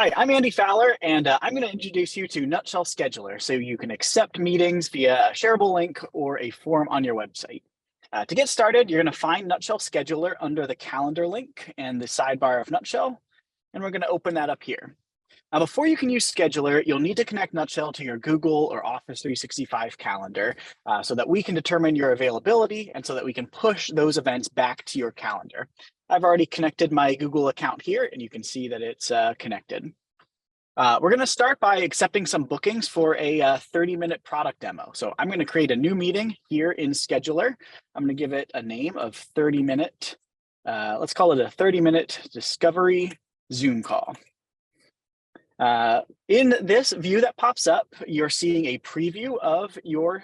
Hi, I'm Andy Fowler, and I'm going to introduce you to Nutshell Scheduler so you can accept meetings via a shareable link or a form on your website. To get started, you're going to find Nutshell Scheduler under the calendar link and the sidebar of Nutshell, and we're going to open that up here. Now, before you can use Scheduler, you'll need to connect Nutshell to your Google or Office 365 calendar so that we can determine your availability and so that we can push those events back to your calendar. I've already connected my Google account here, and you can see that it's connected. We're going to start by accepting some bookings for a 30-minute product demo. So I'm going to create a new meeting here in Scheduler. I'm going to give it a name of 30-minute. Let's call it a 30-minute discovery Zoom call. In this view that pops up, you're seeing a preview of your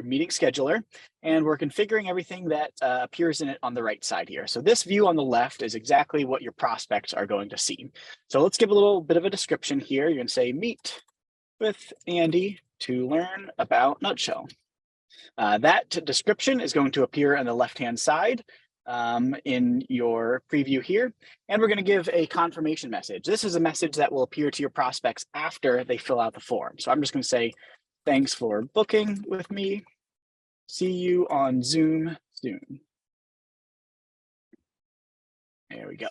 meeting scheduler, and we're configuring everything that appears in it on the right side here. So this view on the left is exactly what your prospects are going to see. So let's give a little bit of a description here. You're going to say, meet with Andy to learn about Nutshell. That description is going to appear on the left-hand side in your preview here, and we're going to give a confirmation message. This is a message that will appear to your prospects after they fill out the form. So I'm just going to say, thanks for booking with me. See you on Zoom soon. There we go.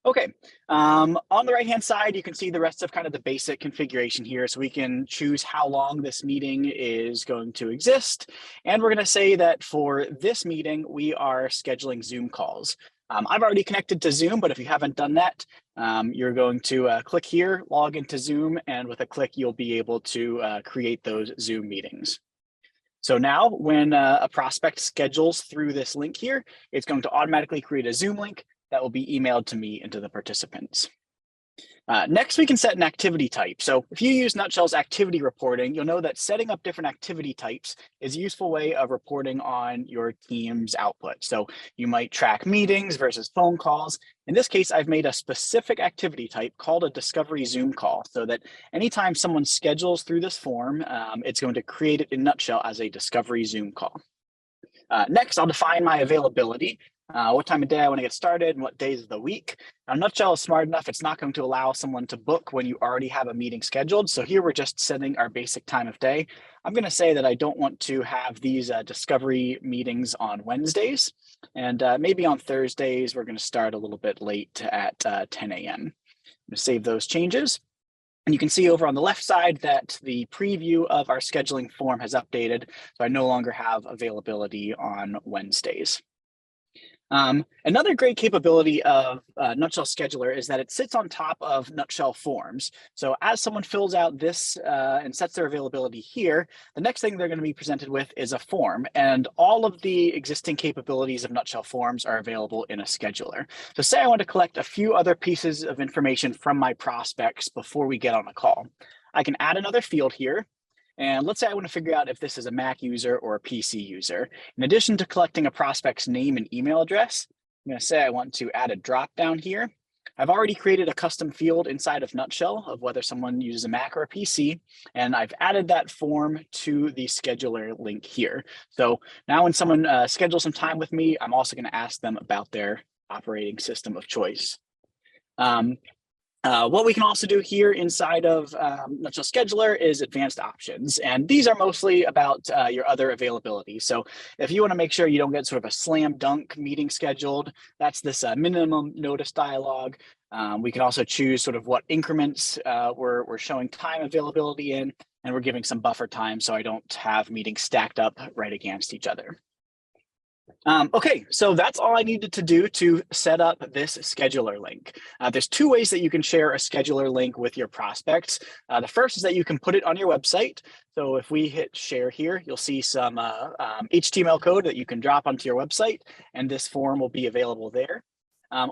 Okay, on the right-hand side, you can see the rest of kind of the basic configuration here. So we can choose how long this meeting is going to exist. And we're going to say that for this meeting, we are scheduling Zoom calls. I've already connected to Zoom, but if you haven't done that, you're going to click here, log into Zoom, and with a click, you'll be able to create those Zoom meetings. So now when a prospect schedules through this link here, it's going to automatically create a Zoom link that will be emailed to me and to the participants. Next, we can set an activity type. So if you use Nutshell's activity reporting, you'll know that setting up different activity types is a useful way of reporting on your team's output. So you might track meetings versus phone calls. In this case, I've made a specific activity type called a discovery Zoom call so that anytime someone schedules through this form, it's going to create it in Nutshell as a discovery Zoom call. Next, I'll define my availability. What time of day I want to get started and what days of the week. Now, Nutshell is smart enough, it's not going to allow someone to book when you already have a meeting scheduled. So here we're just setting our basic time of day. I'm going to say that I don't want to have these discovery meetings on Wednesdays. And maybe on Thursdays, we're going to start a little bit late at 10 a.m. I'm going to save those changes. And you can see over on the left side that the preview of our scheduling form has updated. So I no longer have availability on Wednesdays. Another great capability of Nutshell Scheduler is that it sits on top of Nutshell Forms. So as someone fills out this and sets their availability here, the next thing they're going to be presented with is a form. And all of the existing capabilities of Nutshell Forms are available in a scheduler. So say I want to collect a few other pieces of information from my prospects before we get on a call. I can add another field here. And let's say I want to figure out if this is a Mac user or a PC user. In addition to collecting a prospect's name and email address, I'm going to say I want to add a drop down here. I've already created a custom field inside of Nutshell of whether someone uses a Mac or a PC, and I've added that form to the scheduler link here. So now when someone schedules some time with me, I'm also going to ask them about their operating system of choice. What we can also do here inside of Nutshell Scheduler is advanced options. And these are mostly about your other availability. So if you want to make sure you don't get sort of a slam dunk meeting scheduled, that's this minimum notice dialog. We can also choose sort of what increments we're showing time availability in, and we're giving some buffer time so I don't have meetings stacked up right against each other. Okay, so that's all I needed to do to set up this scheduler link. There's two ways that you can share a scheduler link with your prospects. The first is that you can put it on your website. So if we hit share here, you'll see some HTML code that you can drop onto your website, and this form will be available there.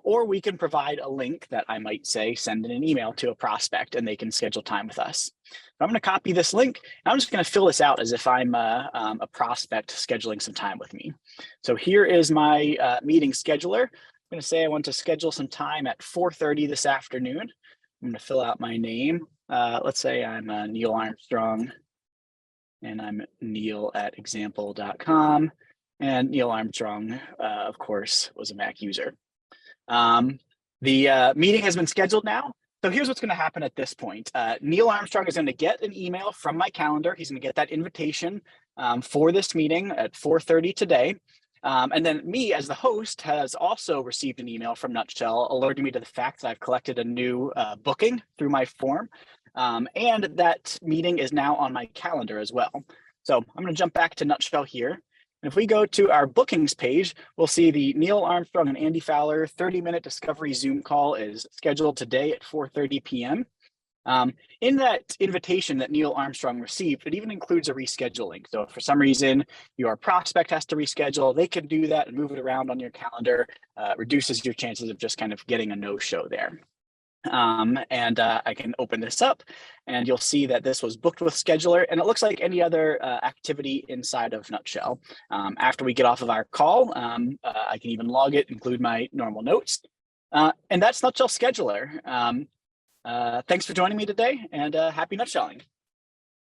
Or we can provide a link that I might say, send in an email to a prospect and they can schedule time with us. I'm going to copy this link. And I'm just going to fill this out as if I'm a prospect scheduling some time with me. So here is my meeting scheduler. I'm going to say I want to schedule some time at 4:30 this afternoon. I'm going to fill out my name. Let's say I'm Neil Armstrong, and I'm neil@example.com. And Neil Armstrong, of course, was a Mac user. The meeting has been scheduled now. So here's what's going to happen at this point. Neil Armstrong is going to get an email from my calendar. He's going to get that invitation for this meeting at 4:30 today. And then me as the host has also received an email from Nutshell alerting me to the fact that I've collected a new booking through my form. And that meeting is now on my calendar as well. So I'm going to jump back to Nutshell here. And if we go to our bookings page, we'll see the Neil Armstrong and Andy Fowler 30-minute discovery Zoom call is scheduled today at 4:30 p.m. In that invitation that Neil Armstrong received, it even includes a rescheduling. So if for some reason your prospect has to reschedule, they can do that and move it around on your calendar, reduces your chances of just kind of getting a no-show there. I can open this up and you'll see that this was booked with Scheduler, and it looks like any other activity inside of Nutshell. After we get off of our call, I can even log it, include my normal notes. And that's Nutshell Scheduler. Thanks for joining me today, and happy nutshelling.